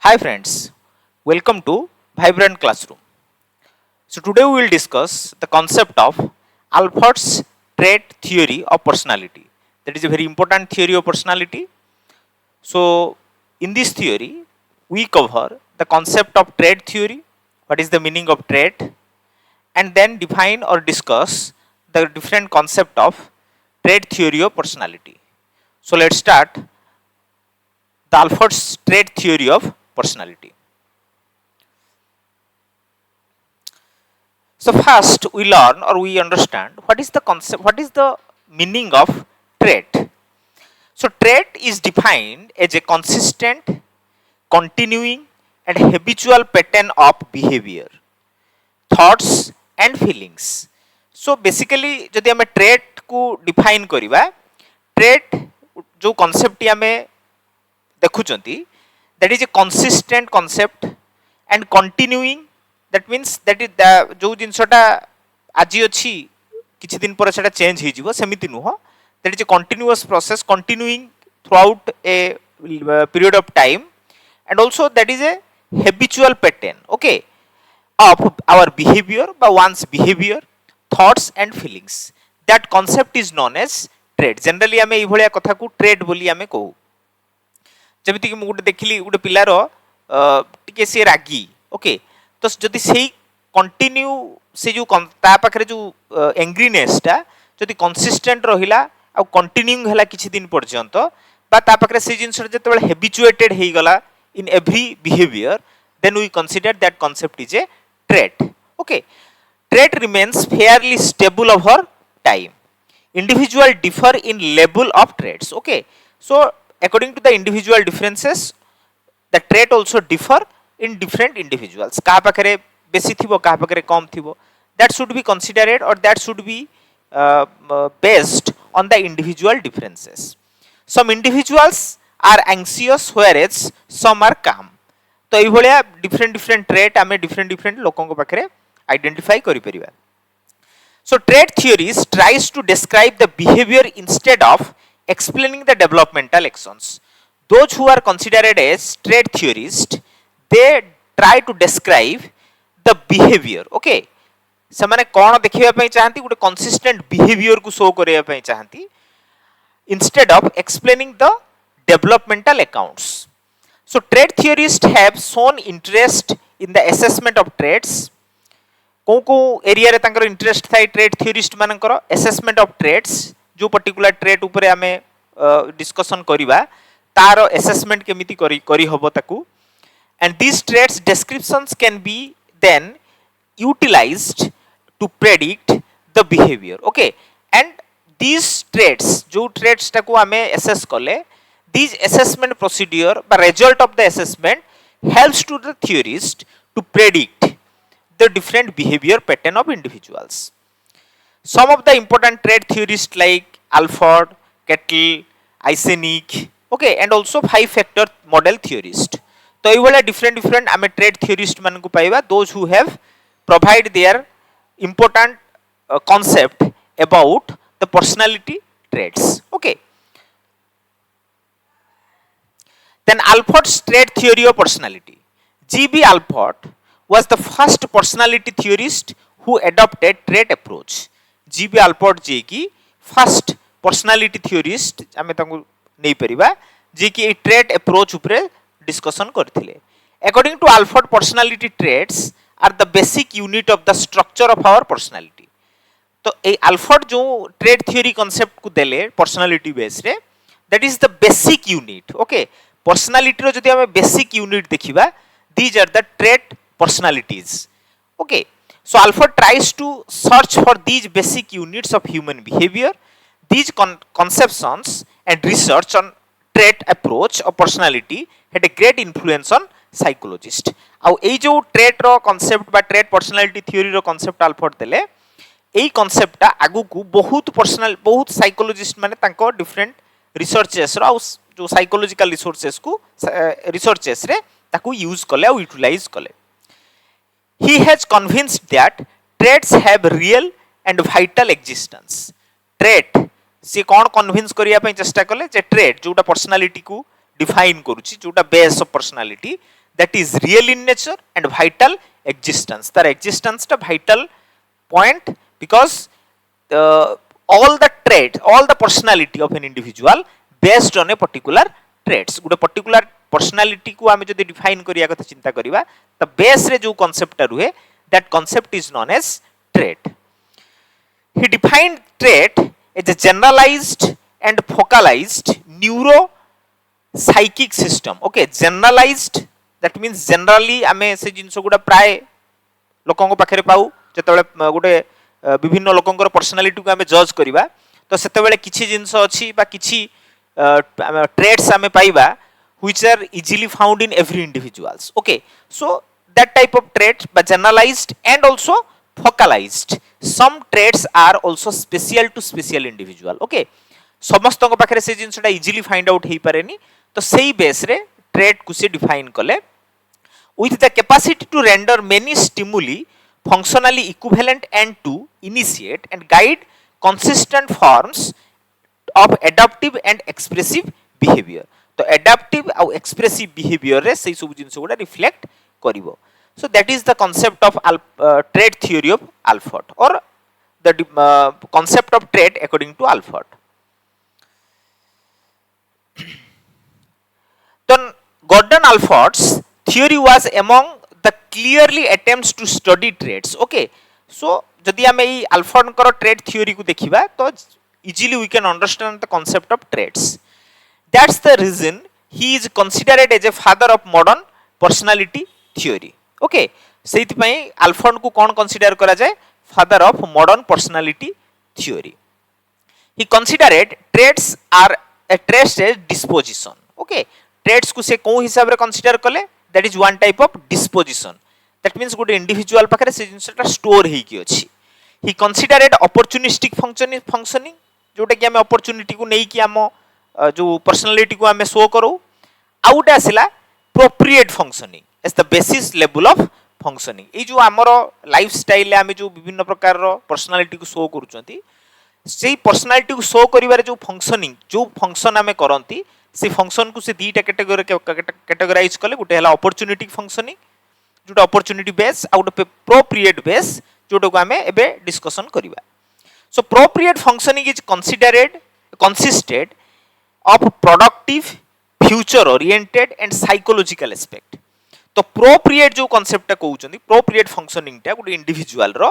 Hi friends, welcome to Vibrant Classroom. So today we will discuss the concept of Allport's trait theory of personality. That is a very important theory of personality. So in this theory, we cover the concept of trait theory, what is the meaning of trait, and then define or discuss the different concept of trait theory of personality. So let's start the Allport's trait theory of personality. So first we learn or we understand what is the concept, what is the meaning of trait. So trait is defined as a consistent, continuing and habitual pattern of behavior, thoughts and feelings. So basically जदि हमें trait को define करिबा, trait जो concept हमें देखुचंती, that is a consistent concept and continuing, that means that is the जो जिनसटा आजी अछि किछि दिन पर सेटा चेंज हे जिवो सेमिति नुह, that is a continuous process continuing throughout a period of time, and also that is a habitual pattern, okay, of our behavior by one's behavior, thoughts and feelings. That concept is known as trait. Generally हमें इभलिया कथा को trait बोली हमें कहू. ଯେମିତି କି ମୁଁ ଗୋଟେ ଦେଖିଲି ଗୋଟେ ପିଲାର ଟିକେ ସେ ରାଗି, ଓକେ, ତ ଯଦି ସେଇ କଣ୍ଟିନ୍ୟୁ ସେ ଯୋଉ ତା ପାଖରେ ଯୋଉ ଏଙ୍ଗ୍ରିନେସଟା ଯଦି କନସିଷ୍ଟେଣ୍ଟ ରହିଲା ଆଉ କଣ୍ଟିନ୍ୟୁଇଂ ହେଲା କିଛି ଦିନ ପର୍ଯ୍ୟନ୍ତ, ବା ତା ପାଖରେ ସେଇ ଜିନିଷଟା ଯେତେବେଳେ ହେବିଚୁଏଟେଡ୍ ହେଇଗଲା in every behaviour, then we consider that concept is a trait. Okay, trait remains fairly stable over time. Individual differ in level of traits. Okay, so according to the individual differences, the trait also differ in different individuals. काहा पाखरे बेसी थिबो, काहा पाखरे कम थिबो, that should be considered or that should be based on the individual differences. Some individuals are anxious whereas some are calm. तो एई भलिया different trait आमे different लोकन को पाखरे identify करि परिबा. So trait theories tries to describe the behavior instead of explaining the developmental actions. Those who are considered as trait theorists, they try to describe the behavior. Okay, ସେମାନେ କ'ଣ ଦେଖିବା ପାଇଁ ଚାହାନ୍ତି, ଗୋଟେ consistent behavior କୁ show କରିବା ପାଇଁ ଚାହାନ୍ତି, instead of explaining the developmental accounts. So trait theorists have shown interest in the assessment of traits. को एरिया रे तांकर इंटरेस्ट थाई ट्रेट थियोरिस्ट मानकर असेसमेंट ऑफ ट्रेट्स, जो पर्टिकुलर ट्रेट उपरे आमे डिस्कशन करिबा तार असेसमेंट केमिति करी हबो ताकू, and this traits descriptions can be then utilized to predict the behavior. Okay, and this traits जो ट्रेट्स ताकू आमे असेस करले, दिस असेसमेंट प्रोसीड्यूर बा result of the assessment helps to the theorist to predict the different behavior pattern of individuals. Some of the important trait theorists like Allport, Kettle, Eysenck, okay, and also 5-factor model theorist. तो ये वाला different आमे trait theorist मान को पाइबा, those who have provide their important concept about the personality traits. Okay. Then Allport's trait theory of personality. G.B. Allport was the first personality theorist who adopted trait approach. G.B. Allport जे की first personality theorist आमे तांको नै परिबा जे की trait approach उपरे discussion करथिले. According to Allport, personality traits are the basic unit of the structure of our personality. तो ए Allport जो trait theory concept को देले personality base रे, that is the basic unit. Okay, personality रो जदि आमे basic unit देखिबा, these are the trait personalities. Okay, so Allport tries to search for these basic units of human behavior. These conceptions and research on trait approach of personality had a great influence on psychologists. आउ ए जो trait रो concept बा trait personality theory रो concept Allport देले, एई concept टा आगु को बहुत psychologist माने तांको different researches रो आउ जो psychological resources को researches रे ताकू use कले आउ utilize कले. He has convinced that traits have real and vital existence. Trait से कौन convince करिया ପାଇଁ चेष्टा कले जे trait जोटा personality को define करूची, जोटा base of personality, that is real in nature and vital existence. Tar existence ta vital point, because all the trait, all the personality of an individual based on a particular traits. Gote particular personality को आमे जदि define करिया कथा चिंता करिवा त base रे जो concept रुहे, that concept is known as trait. He defined trait as a generalized and focalized neuro psychic system. Okay, generalized, that means generally आमे से जिनसो गुडा प्राय लोकंको पाखरे पाऊ जतबेले गोटे विभिन्न लोकंकर पर्सनालिटी को आमे जज करिवा तो सेतेबेले किछि जिंस अछि बा किछि traits आमे पाइबा which are easily found in every individuals. Okay, so that type of trait but generalized and also focalized. Some traits are also special to special individual. Okay, समस्त को पाखरे से जिंसटा easily find out हेई पारेनी तो सेही base रे trait को से define कले with the capacity to render many stimuli functionally equivalent and to initiate and guide consistent forms of adaptive and expressive behavior. तो adaptive और expressive behavior रे सही सब जिंस गुडा reflect करिवो. So that is the concept of trait theory of Allport, or the concept of trait according to Allport. Then Gordon Allport's theory was among the clearly attempts to study traits. Okay, so जदि आमे ई Allport कर trait theory को देखिबा तो easily we can understand the concept of traits. That's the reason he is considered as a father of modern personality theory. Okay, सेति पई Allport को कोन consider करा जाय? Father of modern personality theory. He considered traits are a trait as disposition. Okay, traits को से को हिसाब रे consider कले, that is one type of disposition. That means गोटे individual पाखरे से जिंसटा store हेकी अछि. He considered opportunistic functioning जोटा कि हमें opportunity को नै कि हम जो personality को हमें show करो. आउट आसिला appropriate functioning as the basis level of functioning. ए जो हमरो lifestyle हमें जो विभिन्न प्रकार रो personality को show करूचंती सेही पर्सनालिटी को शो करिवारे जो फंक्शनिंग जो फंक्शन हमें करंती से फंक्शन को से दीटा कैटेगरी कैटेगराइज कले गुटे हला अपॉर्चुनिटी फंक्शनिंग जोटा अपॉर्चुनिटी बेस आ गुटे प्रोप्रिएट बेस जोटा को हमें एबे डिस्कशन करिवा. So propriate functioning is consisted of productive future oriented and psychological aspect. तो प्रोप्रिएट जो कांसेप्ट कहउचंदी प्रोप्रिएट फंक्शनिंग टा गुटे इंडिविजुअल रो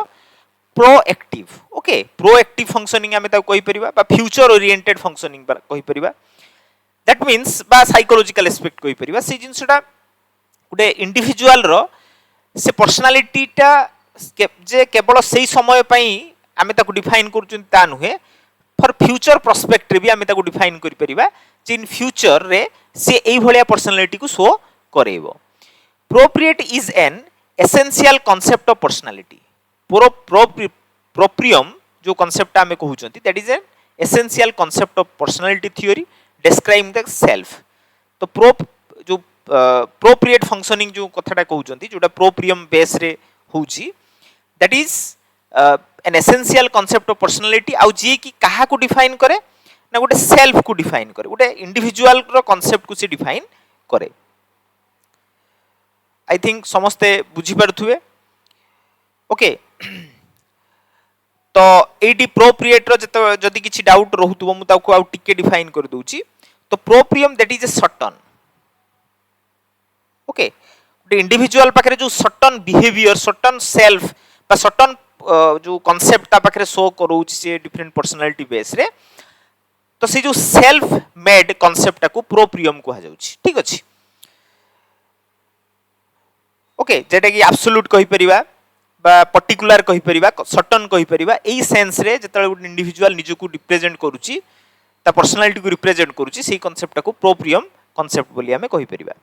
प्रोएक्टिव. ओके, प्रोएक्टिव फंक्शनिंग आमे ता कहि परिबा बा फ्यूचर ओरिएंटेड फंक्शनिंग कहि परिबा. दैट मीन्स बा साइकोलॉजिकल एस्पेक्ट कहि परिबा से जिंसटा गुटे इंडिविजुअल रो से पर्सनालिटी टा जे केवल सेही समय पई आमे ताको डिफाइन करचुन ता नुहे, फॉर फ्यूचर पर्सपेक्टिव भी आमे ताको डिफाइन करि परिबा जे इन फ्यूचर रे से एई भलिया पर्सनालिटी को शो करेबो. Propriate is an essential concept of personality. Proprium जो कांसेप्ट आमे कहउचंती that is an essential concept of personality theory describe the self. तो जो प्रोप्रिएट फंक्शनिंग जो कथाटा कहउचंती जोटा प्रोप्रियम बेस रे होउची that is an essential concept of personality. आ जे कि काहा को डिफाइन करे ना गोटे सेल्फ को डिफाइन करे, गोटे इंडिविजुअल रो कांसेप्ट को से डिफाइन करे. आई थिंक समस्ते बुझी पारथुवे. ओके, तो एडी प्रोप्रिएट रो जदि किछि डाउट रहउतबो मु ताको आ टिके डिफाइन कर दोउची. तो proprium that is a certain. Okay, the individual पाखरे जो सर्टन बिहेवियर सर्टन सेल्फ बा सर्टन जो कांसेप्ट ता पाखरे शो करूची से डिफरेंट पर्सनालिटी बेस रे, तो से जो सेल्फ मेड कांसेप्ट को प्रोप्रियम को जाउची. ठीक अछि. ओके, जेटा कि एब्सोल्यूट कहि परिबा बा पर्टिकुलर कहि परिबा सर्टन कहि परिबा एई सेंस रे जेतले गुड इंडिविजुअल निज को रिप्रेजेंट करूची ता पर्सनालिटी को रिप्रेजेंट करूची सेही कांसेप्ट को प्रोप्रियम कांसेप्ट बोली हमें कहि परिबा.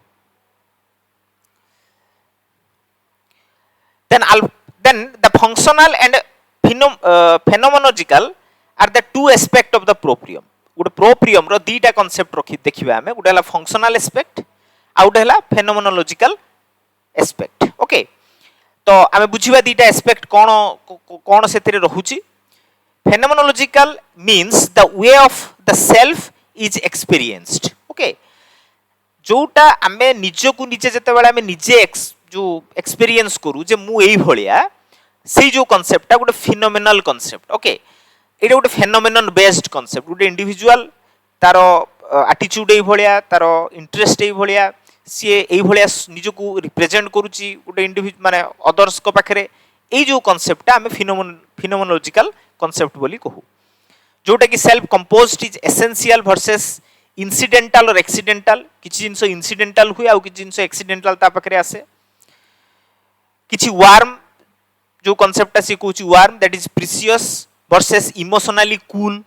then the functional and phenomenological are the two aspect of the proprium. गुड प्रोप्रियम रो दीटा कांसेप्ट रखि देखिबा हमें, गुड हला फंक्शनल एस्पेक्ट आ गुड हला फेनोमेनोलॉजिकल एस्पेक्ट. ओके, तो आमे बुझिबा दीटा एस्पेक्ट कोन सेतिरे रहुची. phenomenological means the way of the self is experienced. Okay, जोटा आमे निजकु निजे जेतेबेले आमे निजे जो एक्सपीरियंस करू जे मु एई भलिया से जो कॉन्सेप्ट गोटे फिनोमिनल कॉन्सेप्ट ओके एटा गोटे फेनोमेनन बेस्ड कॉन्सेप्ट गोटे इंडिविजुअल तार एटीट्यूड एई भलिया तार इंटरेस्ट एई भलिया सी एई भलिया निजकु रिप्रेजेंट करूची गोटे इंडिविजुअल माने अदर्स को पाखरे एई जो कॉन्सेप्ट आमे फिनोमेनोलॉजिकल कॉन्सेप्ट बोली कहू जोटा कि self composed is essential versus incidental or accidental किछि जिंस इनसीडेंटल हुए आ किछि जिंस एक्सीडेंटल ता पाखरे आसे किछि वार्म जो कॉन्सेप्ट आसी कहूची warm that is precious versus emotionally cool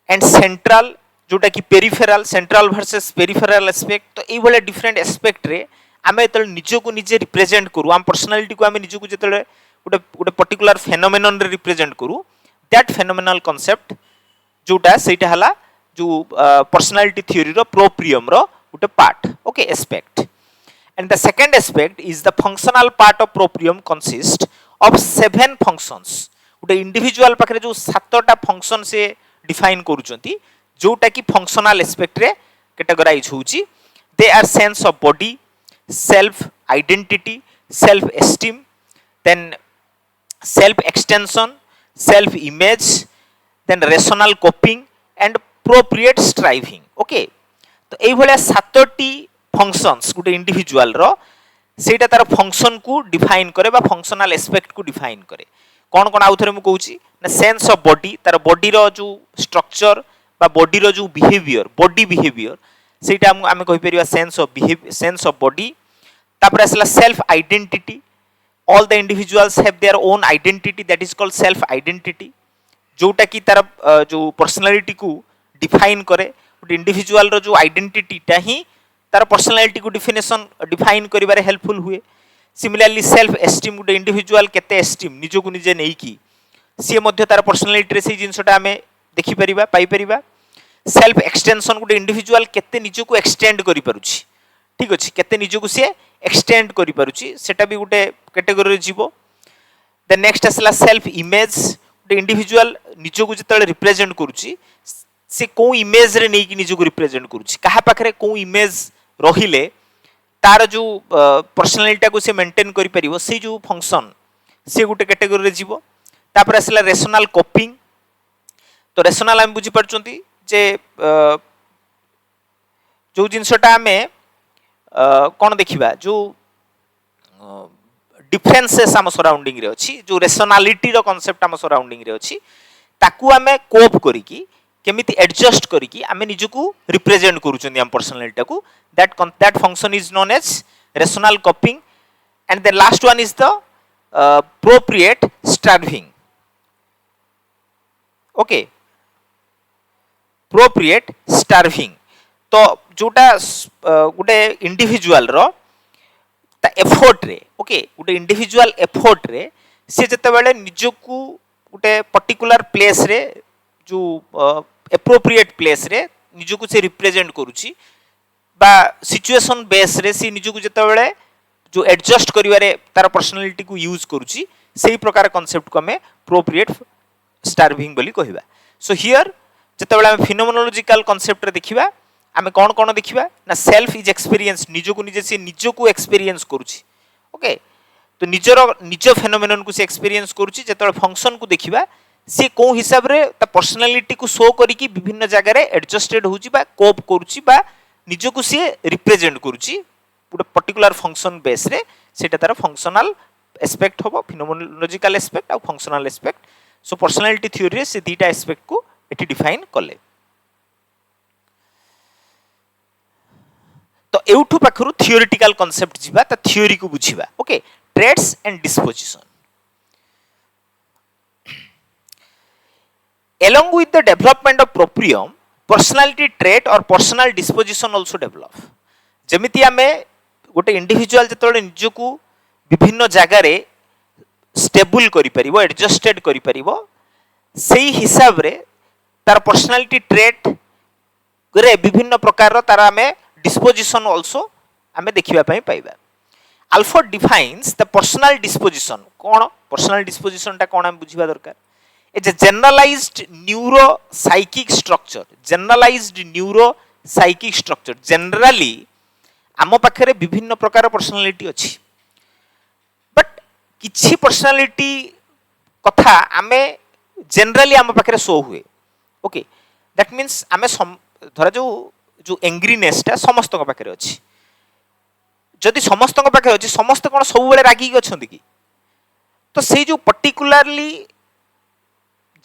and central जोटा कि peripheral central versus peripheral aspect तो एई भले डिफरेंट एस्पेक्ट रे आमे तल निजको निजे रिप्रेजेंट करू आम पर्सनालिटी को आमे निजको जेतले गोटे गोटे पर्टिकुलर फेनोमेनन रे रिप्रेजेंट करू दैट फेनोमेनल कॉन्सेप्ट जोटा सेटा हला जो पर्सनालिटी थ्योरी रो प्रोप्रियम रो गोटे part okay aspect and the second aspect is the functional part of proprium consist of 7 functions गोटे इंडिविजुअल पाखरे जो 7टा फंक्शन से डिफाइन करूचंती जोटा कि फंक्शनल एस्पेक्ट रे कैटेगराइज होउची they are sense of body self identity self esteem then self extension self image then rational coping and propriate striving okay तो एई भलिया 7टी फंक्शंस गोटे इंडिविजुअल रो सेटा तार फंक्शन को डिफाइन करे बा फंक्शनल एस्पेक्ट को डिफाइन करे कौन कौन आउ थरे मु कहूची ना सेंस ऑफ बॉडी तार बॉडी रो जो स्ट्रक्चर बा बॉडी रो जो बिहेवियर बॉडी बिहेवियर सेटा आमे कहि परिबा सेंस ऑफ बॉडी तापर असला self identity all the individuals have their own identity that is called self identity जोटा कि तार जो पर्सनालिटी को डिफाइन करे गोटे इंडिविजुअल रो जो आइडेंटिटी ता ही तार पर्सनालिटी को डिफाइन करिबारे हेल्पफुल हुए सिमिलरली सेल्फ एस्टीम गोटे इंडिविजुअल केते एस्टीम निजो को निजे नै की सी मध्य तार पर्सनालिटी रे से जिंसटा हमें देखि परिबा पाई परिबा सेल्फ एक्सटेंशन गोटे इंडिविजुअल केते निजो को एक्सटेंड करि पारुची ठीक अछि केते निजो को से एक्सटेंड करि पारुची सेटा भी गोटे कैटेगरी रे जीवो द नेक्स्ट असला सेल्फ इमेज गोटे इंडिविजुअल निजो को जतले रिप्रेजेंट करूची से को इमेज रे नै की निजो को रिप्रेजेंट करूची कहा पाखरे को इमेज रहिले तार जो पर्सनालिटी को से मेंटेन करि परिबो से जो फंक्शन से गोटे कैटेगरी रे जीवो तापर असला रेशनल कोपिंग तो रेशनल हम बुझी परचोंती जे जो जिंसटा हमें कोन देखिबा जो डिफरेंसेस हम सराउंडिंग रे अछि जो रेशनलिटी रो कांसेप्ट हम सराउंडिंग रे अछि ताकू हमें कोप करी की केमिति एडजस्ट करी की हमें निजको रिप्रेजेंट करूचंदी हम पर्सनालिटी को that function is known as rational coping and the last one is the appropriate starving okay appropriate starving तो जोटा गोटे इंडिविजुअल रो ता एफर्ट रे ओके गोटे इंडिविजुअल एफर्ट रे से जते बेले निजको गोटे पर्टिकुलर प्लेस रे जो एप्रोप्रिएट प्लेस रे निजको से रिप्रेजेंट करूची बा सिचुएशन बेस रे सी निजको जते बेले जो एडजस्ट करिवारे तार पर्सनालिटी को यूज करूची सेही प्रकार कांसेप्ट को हमें प्रोप्रिएट स्टार्विंग बोली कहिबा सो हियर जते बेले हम फिनोमेनोलॉजिकल कांसेप्ट रे देखिबा हमें कौन कौन देखिबा ना सेल्फ इज एक्सपीरियंस निजको निजे से निजको एक्सपीरियंस करूची ओके तो निज फेनोमेनन को से एक्सपीरियंस करूची जते फंक्शन को देखिबा से को हिसाब रे ता पर्सनालिटी को शो करी की विभिन्न जगह रे एडजस्टेड होची बा कोप करूची बा निजको से रिप्रेजेंट करूची गोटे पर्टिकुलर फंक्शन बेस रे सेटा तार फंक्शनल एस्पेक्ट होबो फिनोमेनोलॉजिकल एस्पेक्ट और functional aspect so personality theory रे से दीटा एस्पेक्ट को एटी डिफाइन करले तो एउठु पाखरु थियोरेटिकल कांसेप्ट जिबा ता थ्योरी को बुझिबा okay traits and disposition along with the development of proprium personality trait or personal disposition also develop जेमिति आमे गोटे इंडिविजुअल जतले निजको विभिन्न जगह रे स्टेबल करि परिबो एडजस्टेड करि परिबो सेही हिसाब रे तार पर्सनालिटी ट्रेट रे विभिन्न प्रकार तार आमे डिस्पोजिशन also आमे देखिबा पई पाइबा Allport defines the personal disposition cone personal disposition ता कोन हम बुझिबा दरकार is a generalized neuropsychic structure generalized neuropsychic psychic structure generally आम पाखे विभिन्न प्रकार पर्सनालिटी अच्छी बट किछि पर्सनालिटी कथा आमे जनरली आम पाखे शो हुए ओके दैट मीन्स आमे धरा जो जो एंग्रीनेसटा समस्त पाखे अच्छी जदि समस्त पाखे अच्छी समस्त कौन सब बेले रागी अच्छा कि तो से जो पर्टिकुलरली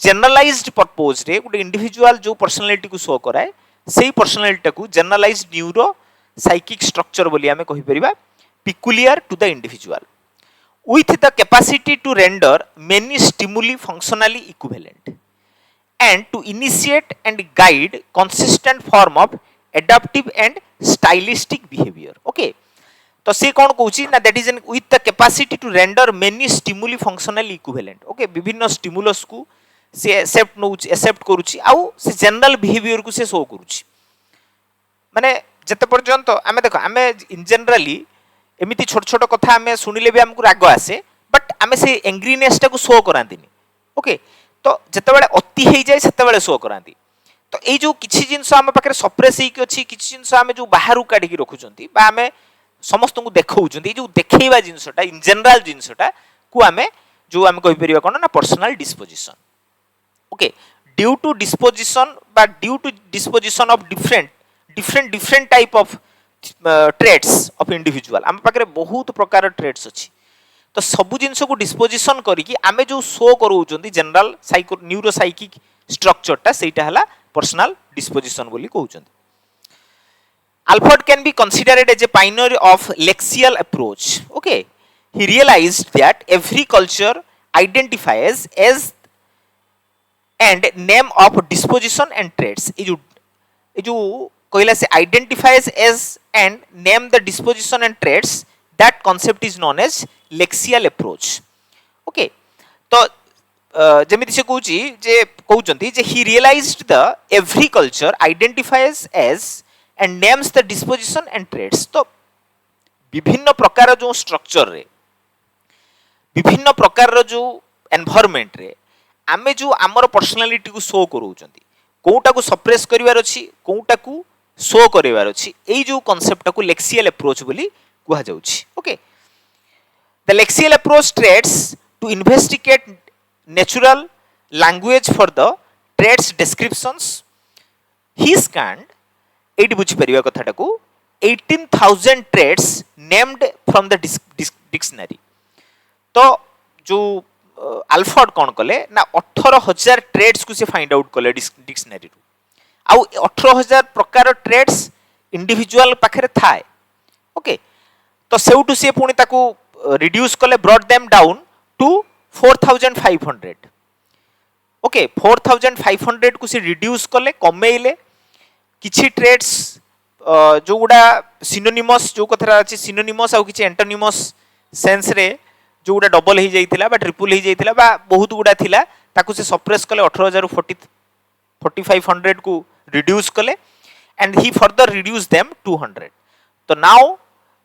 जनरलाइज्ड पर्पज रे गोटे इंडिविजुअल जो पर्सनालिटी को शो कराए से पर्सनालिटी को जनरलाइज्ड न्यूरो साइकिक स्ट्रक्चर बोली आमे कहि परिबा peculiar to the individual with the capacity to render many stimuli functionally equivalent and to initiate and guide consistent form of adaptive and stylistic behavior okay तो से कौन कहूची ना that is with the capacity to render many stimuli functionally equivalent okay विभिन्न stimulus को से accept करूची आउ से जनरल बिहेवियर को से शो करूची माने जते पर्यंत आमे देखो आमे इन जनरली एमिति छोट छोट कथा आमे सुनिले भी हमको राग आसे बट आमे से एंग्रीनेस टा को शो करांतिनी ओके तो जते बेले अति हे जाय सेते बेले शो करांती तो एई जो किछि जिंस आमे पाखरे सप्रेस हेकी अछि किछि जिंस आमे जो बाहरु काढी की रखुचंती बा आमे समस्त को देखौचंती जो देखैबा जिंसटा इन जनरल जिंसटा को आमे जो आमे कहि परिबा कोन ना personal disposition okay due to disposition बा due to disposition of different type of traits of individual आम पाखे बहुत प्रकार ट्रेड्स अच्छी तो सबु जिनस को डिस्पोजिशन करिकी आमे जो शो करूचंती जनरल साइको न्यूरो साइकिक स्ट्रक्चरटा सेटा हला पर्सनल डिस्पोजिशन बोली कहउचंती Allport can be considered as a pioneer of lexial approach okay he realized that every culture identifies as and name of disposition and traits ये जो कहला से identifies as and name the disposition and traits that concept is known as lexial approach okay तो जेमिति से कहउची जे कहउचंती जे he realized the every culture identifies as and names the disposition and traits तो विभिन्न प्रकार जो स्ट्रक्चर रे विभिन्न प्रकार जो एनवायरनमेंट रे आमे जो आमर पर्सनालिटी को शो करूचंती कोउटा को सप्रेस करिवार अछि कोउटा को शो करिवार अछि एई जो कांसेप्ट को लेक्सियल अप्रोच बोली कुहा जाउछि okay the lexical approach traits to investigate natural language for the traits descriptions he scanned एटी बुझी परिबा कथाटा को 18000 traits named from the dictionary तो जो अल्फोर्ड कौन कले ना 18000 ट्रेड्स को से फाइंड आउट कले डिक्शनरी रु आउ 18000 प्रकार ट्रेड्स इंडिविजुअल पाखरे थाए ओके तो सेउटु से पुणी ताको रिड्यूस कले brought them down to 4500 okay 4500 को से रिड्यूस कले कमेइले किछि ट्रेड्स जो गुडा सिनोनिमस जो कथरा अछि सिनोनिमस आ किछि एंटोनिमस सेंस रे जो गुडा डबल हे जाइतिला बा ट्रिपल हे जाइतिला बा बहुत गुडा थिला ताकू से सप्रेस कले 18000 4500 को रिड्यूस कले and he further reduce them 200 तो नाउ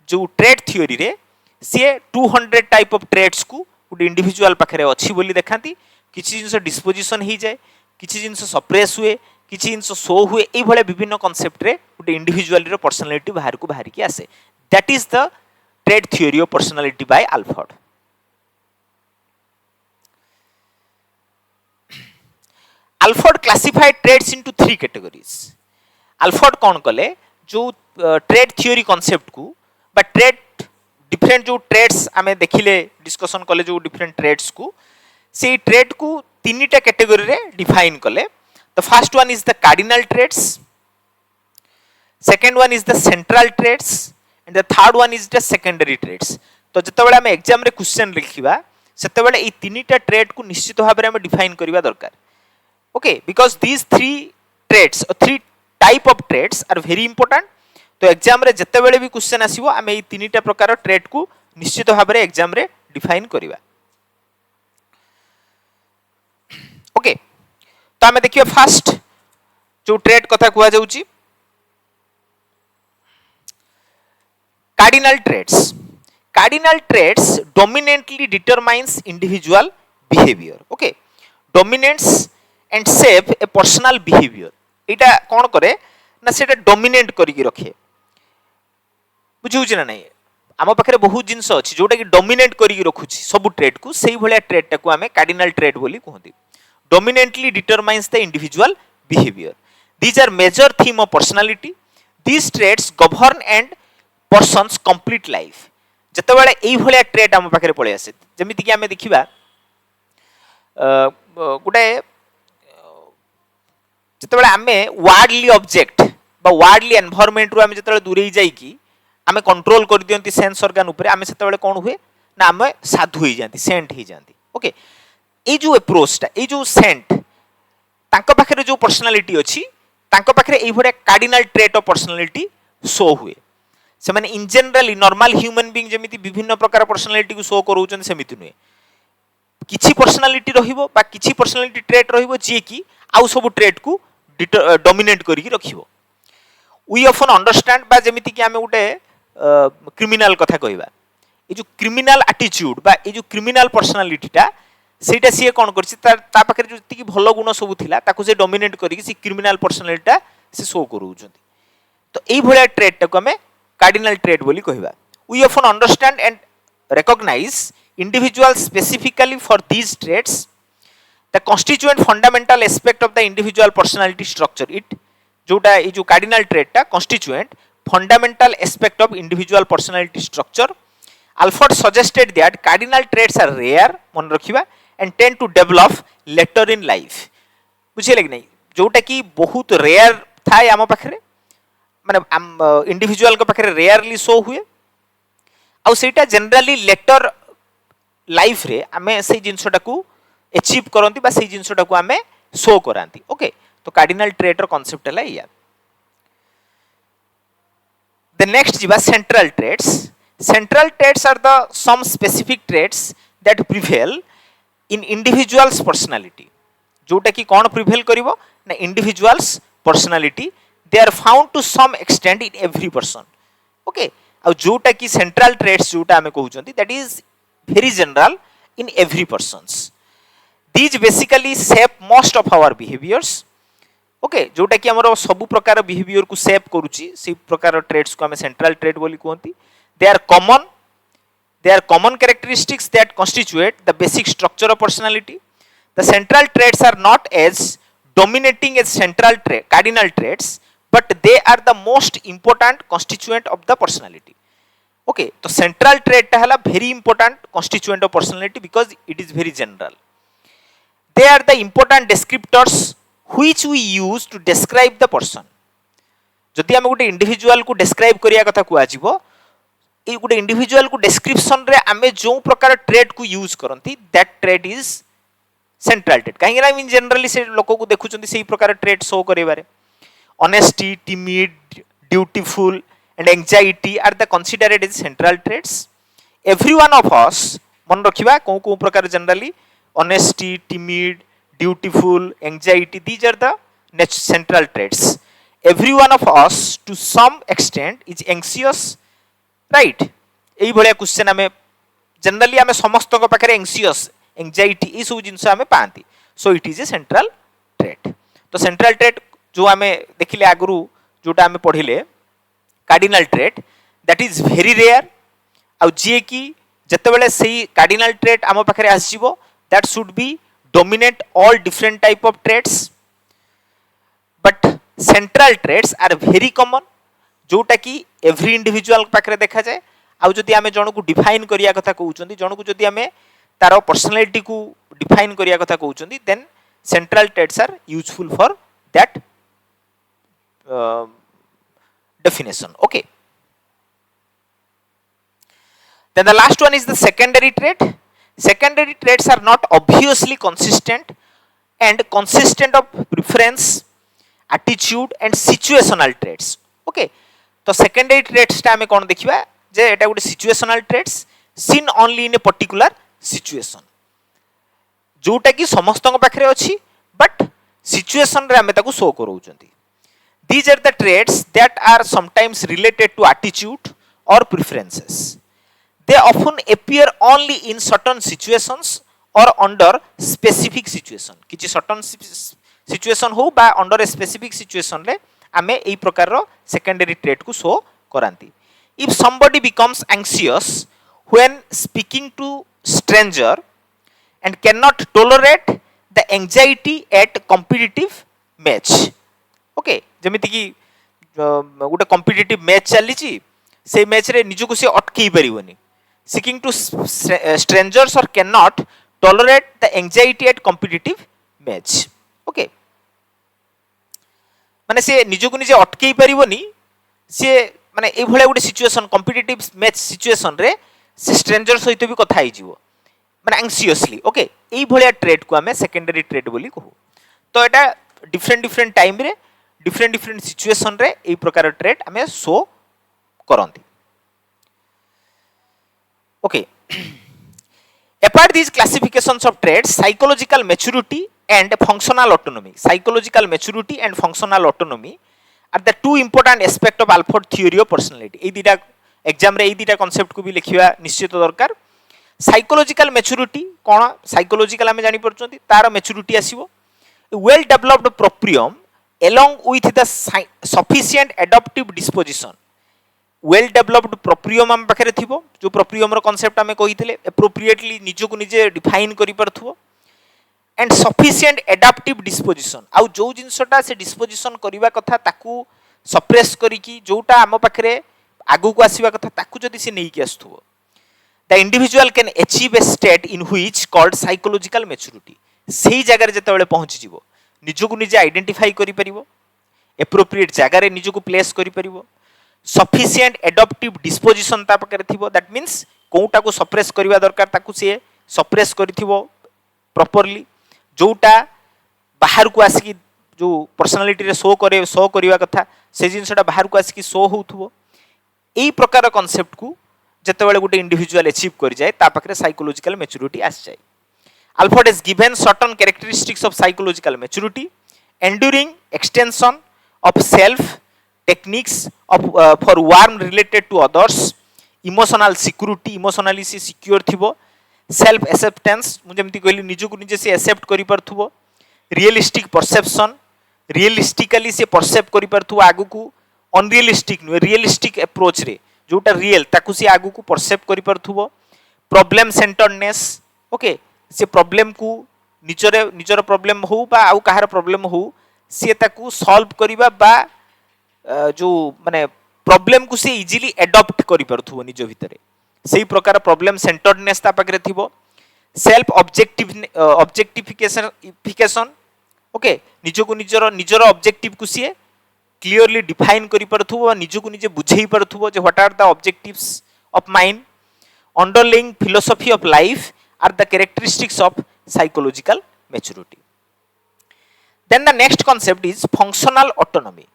जो ट्रेड थ्योरी रे से 200 टाइप ऑफ ट्रेड्स को गुडे इंडिविजुअल पाखरे अछि बोली देखांती किछि जिंस डिस्पोजिशन ही जाय किछि जिंस सप्रेस हुए किछि जिंस शो हुए एई भले विभिन्न कांसेप्ट रे गुडे इंडिविजुअल रो पर्सनालिटी बाहर को बाहर की आसे that is the trait theory of personality by Allport Allport classified trades into three categories. Allport कौन कले जो ट्रेड थ्योरी कॉन्सेप्ट को बा ट्रेड डिफरेंट जो ट्रेड्स आमे देखिले डिस्कशन कले जो डिफरेंट ट्रेड्स को से ट्रेड को तीनटा कैटेगरी रे डिफाइन कले the first one is the cardinal traits second one is the central traits and the third one is the secondary traits तो जतबेला आमे एग्जाम रे क्वेश्चन लिखिबा सेतबेला ए तीनटा ट्रेड को निश्चित भाव रे आमे डिफाइन करबा दरकार okay because these three traits or three type of traits are very important तो एग्जाम रे जते बेले भी क्वेश्चन आसीबो आमे ए तीनटा प्रकार ट्रेड को निश्चित भाव रे एग्जाम रे डिफाइन करबा ओके तो आमे देखियो फर्स्ट जो ट्रेड कथा कुआ जाउची cardinal traits dominantly determines individual behavior okay dominates and shape a personal behavior एटा कोन करे ना सेटा डोमिनेट करिक रखे बुझुछि ना नहीं आम पाखे बहुत जिनस अच्छी जोटा कि डोमिनेट करिक रखुछि सब ट्रेड को सही भलिया ट्रेड टाकू आमे कार्डिनल ट्रेड बोली कहंती dominantly determines the individual behaviour these are major theme of personality these traits govern and persons complete life जतबेले एई भलिया ट्रेड आम पाखे पळे आसे जेमिति कि आमे देखिबा गोटे जतबेले आमे वार्डली ऑब्जेक्ट बा वार्डली एनवायरनमेंट रु आमे जतबेले दूरेई जाई कि आमे कंट्रोल कर दियंती सेंस ऑर्गन ऊपर आमे सेतबेले कोन हुए ना आमे साधु होई जांती सेंट होई जांती ओके ए जो अप्रोच टा ए जो सेंट तांको पाखरे जो पर्सनालिटी अछि तांको पाखरे एई भरे cardinal trait of personality show हुए से माने in generally normal human being जेमिति विभिन्न प्रकार पर्सनालिटी को शो करूछन सेमिति नुए किछि पर्सनालिटी रहिबो बा किछि पर्सनालिटी ट्रेट रहिबो जे कि आउ सब ट्रेट को डोमिनेट करिक रखिबो वी ऑफन अंडरस्टैंड बा जेमिति कि आमे उटे क्रिमिनल कथा कहबा ए जो क्रिमिनल एटीट्यूड बा ए जो क्रिमिनल पर्सनालिटीटा सेटा सी कोन करछि ता पाखरे जो ति भलो गुण सब थिला ताको से डोमिनेट करिक सी क्रिमिनल पर्सनालिटीटा से शो करूछंती तो एई भलिया ट्रेट टाको हमें कार्डिनल ट्रेट बोली कहबा we often understand and recognize individuals specifically for these traits the constituent fundamental aspect of the individual personality structure it जोटा ये जो कार्डिनल ट्रेट टा constituent fundamental aspect of individual personality structure Allport suggested that cardinal traits are rare मन रखिबा and tend to develop later in life बुझिले कि नहीं जोटा कि बहुत रेयर थाए आम पाखरे माने इंडिविजुअल को पाखरे रेयरली शो हुए आउ सेटा जनरली लेटर लाइफ रे आमे से जिंसटा को अचीव करंती बा से जिंसटा को आमे शो करांती ओके तो कार्डिनल ट्रेट रो कांसेप्ट हला या द नेक्स्ट जिबा central traits are the some specific traits that prevail in individuals personality जोटा कि कोन प्रिवेल करिवो ना individuals personality they are found to some extent in every person okay आ जोटा कि सेंट्रल ट्रेट्स जोटा हमें कहउचंती that is very general in every persons these basically shape most of our behaviours okay जोटा कि हमरो सब प्रकार बिहेवियर को शेप करूची से प्रकार ट्रेट्स को हमें सेंट्रल ट्रेट बोली कहंती they are common characteristics that constitute the basic structure of personality the central traits are not as dominating as central trait cardinal traits but they are the most important constituent of the personality okay तो central trait टा हला very important constituent of personality because it is very general they are the important descriptors which we use to describe the person जदि हम गोटे individual को describe करिया कथा कुआ जीवो ए गोटे इंडिविजुअल को description रे आमे जो प्रकार trait को use करंती that trait is central trait काहे ना इन जनरली से लोक को देखुचंती सेही प्रकार trait शो करेबारे honesty, timid, dutiful and anxiety are the considered as central traits every one of us मन रखिबा को प्रकार generally honesty, timid, dutiful, anxiety these are the central traits every one of us to some extent is anxious right एई भलिया question हमें generally हमें समस्त को पाखरे anxious anxiety ई सब जिंस हमें पांती so it is a central trait तो central trait जो आमे देखिले आगुरु जोटा आमे पढिले cardinal trait that is very rare आ जे कि जतबेले सेही कार्डिनल ट्रेट आम पाखरे आसीबो that should be dominate all different type of traits but central traits are very common जोटा कि एवरी इंडिविजुअल पाखरे देखा जाए आ जदि आमे जण को डिफाइन करिया कथा कहउचंती जण को जदि आमे तारो पर्सनालिटी को डिफाइन करिया कथा कहउचंती then central traits are useful for that definition okay then the last one is the secondary traits are not obviously consistent and consistent of preference attitude and situational traits okay तो secondary traits टा हमें कौन देखिबा जे एटा गुटे situational traits seen only in a particular situation जोटा कि समस्तक पाखरे अछि but situation रे हमें ताकू show करउचंती these are the traits that are sometimes related to attitude or preferences they often appear only in certain situations or under specific situation किछि certain situation हो बा under a specific situation रे आमे एई प्रकार रो secondary trait को show करांती. If somebody becomes anxious when speaking to stranger and cannot tolerate the anxiety at competitive match. Okay, जेमिति कि गोटे competitive match चली से मैच रे निजको से अटकई परिवनी. Seeking to strangers or cannot tolerate the anxiety at competitive match. Okay, माने से निजको निजे अटकई परिवनी से माने ए भले गोटे सिचुएशन कॉम्पिटिटिव मैच सिचुएशन रे से स्ट्रेंजर सहित भी कथा हिजिवो माने एंग्जियसली. ओके, एई भलिया ट्रेट को हमें सेकेंडरी ट्रेट बोली कहू. तो एटा डिफरेंट टाइम रे डिफरेंट सिचुएशन रे एई प्रकार ट्रेट हमें शो करंती. Okay, apart these classifications of traits, psychological maturity and functional autonomy. Psychological maturity and functional autonomy are the two important aspects of Allport theory of personality. ए दीटा exam रे ए दीटा concept को भी लिखिबा निश्चित दरकार. साइकोलॉजिकल मैच्योरिटी कोन psychological हमें जानि परछंती तार मैच्योरिटी आसीबो well developed proprium along with the sufficient adaptive disposition. Well developed proprium हम पाखरे थिबो जो प्रोप्रियम रो कांसेप्ट हमें कहिथिले एप्रोप्रिएटली निजो को निजे डिफाइन करि परथुबो एंड सफिशिएंट एडाप्टिव डिस्पोजिशन आउ जो जिंसटा से डिस्पोजिशन करिवा कथा ताकू सप्रेस करिकी जोटा हम पाखरे आगु को आसीबा कथा ताकू जदी से नेकी आस्थुबो. The individual can achieve a state in which called psychological maturity. सही जगह रे जतबेले पहुंची जीवो निजो को निजे आइडेंटिफाई करि परिबो एप्रोप्रिएट जगह रे निजो को प्लेस करि परिबो सफिशिएंट एडाप्टिव डिस्पोजिशन ता पाखरे थिबो. दैट मींस कोउटा को सप्रेस करिवा दरकार ताकू से सप्रेस करिथिबो प्रॉपर्ली जोटा बाहर को आसी जो पर्सनालिटी रे शो करिवा कथा से जिंसटा बाहर को आसी शो होउथबो. एई प्रकार कांसेप्ट को जतबेले गोटे इंडिविजुअल अचीव करि जाय ता पाखरे साइकोलॉजिकल मैच्योरिटी आस जाय. Allport has given certain characteristics of psychological maturity, enduring extension of self, techniques of for warm related to others, emotional security, emotionally से secure थिबो, self acceptance मुझे एमती कहली निजो को निजे से accept करि परथुबो, realistic perception, realistically से perceive करि परथुबो आगु को unrealistic नु realistic approach रे जोटा रियल ताकू से आगु को परसेप्ट करि परथुबो, प्रॉब्लम सेंटर्डनेस. ओके, से प्रॉब्लम को निजर प्रॉब्लम हो बा आउ कहार प्रॉब्लम हो से ताकू सॉल्व करिबा बा जो माने प्रॉब्लम को से इजीली एडॉप्ट करि परथुबो निजो भितरे सेही प्रकार प्रॉब्लम सेंटर्डनेस ता पाकरे थिबो. Self objectification. ओके, निजो को निजर ऑब्जेक्टिव को से क्लियरली डिफाइन करि परथुबो निजो को निजे बुझेई परथुबो जे what are the objectives of mind. Underlying philosophy of life are the characteristics of psychological maturity. Then the next concept is functional autonomy.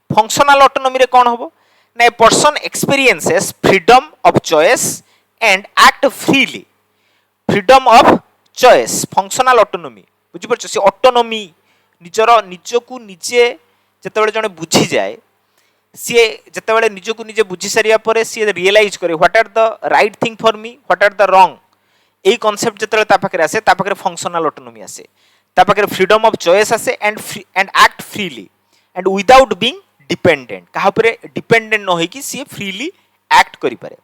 Functional autonomy रे कोन होबो ना a person experiences freedom of choice and act freely. Freedom of choice functional autonomy बुझि परछ से autonomy निजो को निजे जतबेले जने बुझी जाए सी जतबेले निजो को निजे बुझी सारिया परे सी रियलाइज करे what are the right thing for me what are the wrong. ए कॉन्सेप्ट जतबेले ता पाखरे आसे ता पाखरे फंक्शनल ऑटोनॉमी आसे ता पाखरे फ्रीडम ऑफ चॉइस आसे and act freely and without being dependent कहा परे डिपेंडेंट न होई कि सी फ्रीली एक्ट करि पारे.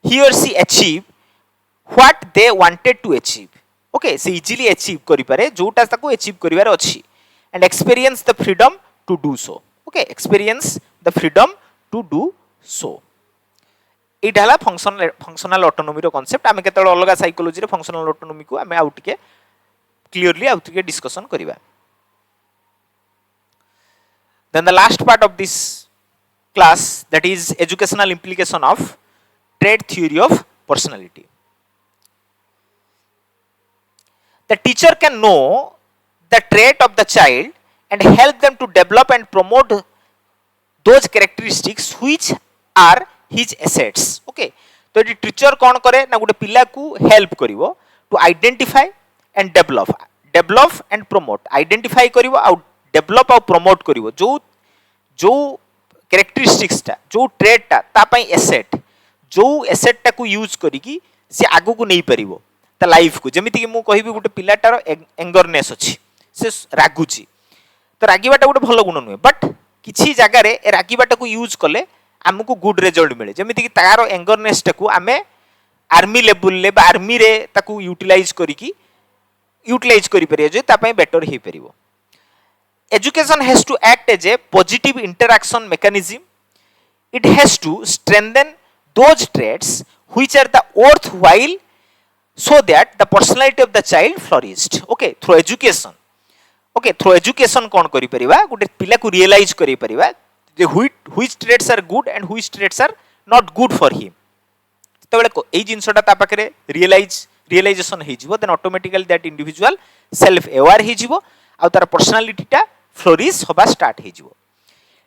He or she achieve what they wanted to achieve. Okay, से इजीली अचीव करि पारे जोटा ताको अचीव करिवार अछि and experience the freedom to do so. Okay, experience the freedom to do so. एटा हला फंक्शनल ऑटोनॉमी रो कांसेप्ट. आमे केतळ अलगा साइकोलॉजी रे फंक्शनल ऑटोनॉमी को आमे आउट के क्लियरली आउट के डिस्कशन करिबा. Then the last part of this class, that is educational implication of trait theory of personality. The teacher can know the trait of the child and help them to develop and promote those characteristics which are his assets. Okay, तो ये teacher कौन करे ना गोटे पिला को help करिवो to identify and develop and promote. Identify करिवो आ डेवलप और प्रमोट करिवो जो कैरेक्टरिस्टिक्स टा जो ट्रेट ता पई एसेट जो एसेट टा को यूज करिकी से आगु को नहीं परिवो ता लाइफ को. जेमिति कि मु कहिबी गोटे पिलाटार एंगरनेस अछि से रागुची तो रागिबाटा गोटे भल गुण नुहे बट किछि जगह रे ए राखीबाटा को यूज कले हमको गुड रिजल्ट मिले जेमिति कि तार एंगरनेस टाकू आमे आर्मी लेवल ले बा आर्मी रे ताकू यूटिलाइज करि परियो जे तापय बेटर हे परिवो education has to act as a positive interaction mechanism. It has to strengthen those traits which are the worthwhile so that the personality of the child flourished. Okay, through education. Okay, through education कौन करि परिबा गुटे पिला को realise करि परिबा जे which traits are good and which traits are not good for him. तबले को एई जिंसटा ता पाखरे realisation हे जिवो then automatically that individual self aware हे जिवो आ तार पर्सनालिटी टा फ्लोरिश होबा स्टार्ट हे जिवो.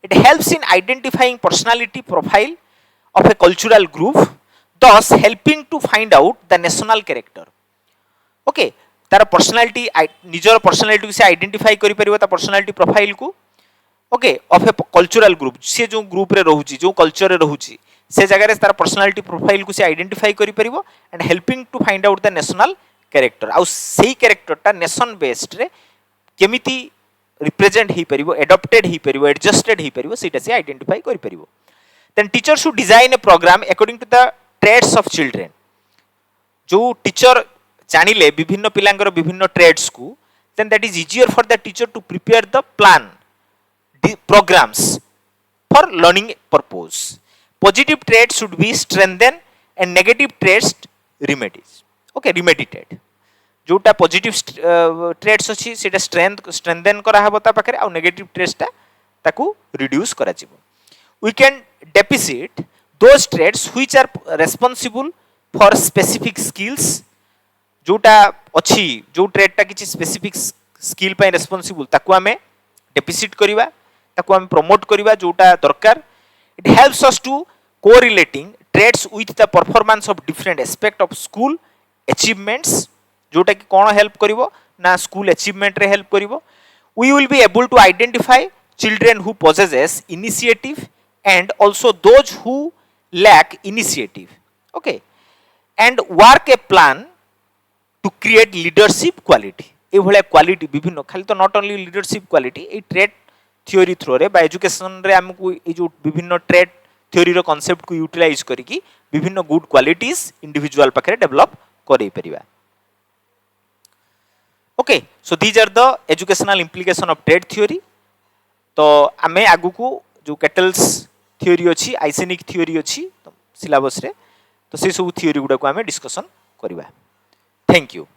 It helps in identifying personality profile of a cultural group, thus helping to find out the national character. Okay, तार पर्सनालिटी निजर पर्सनालिटी को से आइडेंटिफाई करि परिबो ता पर्सनालिटी प्रोफाइल को okay of a cultural group से जो ग्रुप रे रहूची जो कल्चर रे रहूची से जगह रे तार पर्सनालिटी प्रोफाइल को से आइडेंटिफाई करि परिबो and helping to find out the national character आ सेही कैरेक्टर ता नेशन बेस्ड रे केमिति रिप्रेजेंट ही परिबो एडॉप्टेड ही परिबो एडजस्टेड ही परिबो सेटा से आइडेंटिफाई करि परिबो. Then teacher should design a programme according to the traits of children. जो टीचर जानिले विभिन्न पिलांगर विभिन्न ट्रेड्स को then that is easier for the teacher to prepare the plan programs for learning purpose. Positive traits should be strengthened and negative traits remedies. Okay, remediated. जोटा positive trades अछि सेटा strengthen करा हबो ता पाखरे आ नेगेटिव ट्रेड्स ता ताकू reduce करा जिवो. We can deficit those traits which are responsible for specific skills. जोटा अछि जो ट्रेड ता किछि स्पेसिफिक स्किल पय रेस्पोंसिबल ताकू हमें डेफिसिट करिवा ताकू हम प्रमोट करिवा जोटा दरकार. It helps us to correlating traits with the performance of different aspect of school achievements जोटा कि कोन हेल्प करिवो ना स्कूल अचीवमेंट रे हेल्प करिवो. We will be able to identify children who possesses initiative and also those who lack initiative. Okay, and work a plan to create leadership quality. ए भले quality विभिन्न खाली तो नॉट ओनली लीडरशिप क्वालिटी ए trait theory through रे बा education रे हमकु ए जो विभिन्न ट्रेड थ्योरी रो कांसेप्ट को यूटिलाइज करिकि विभिन्न गुड क्वालिटीज इंडिविजुअल पाखरे डेवलप करै परिबा. Okay, so these are the educational implication of trait theory. तो आमे आगु को जो कैटल्स थ्योरी अछि आइसेनिक थ्योरी अछि सिलेबस रे तो से सब थ्योरी गुडा को आमे डिस्कशन करबा. Thank you.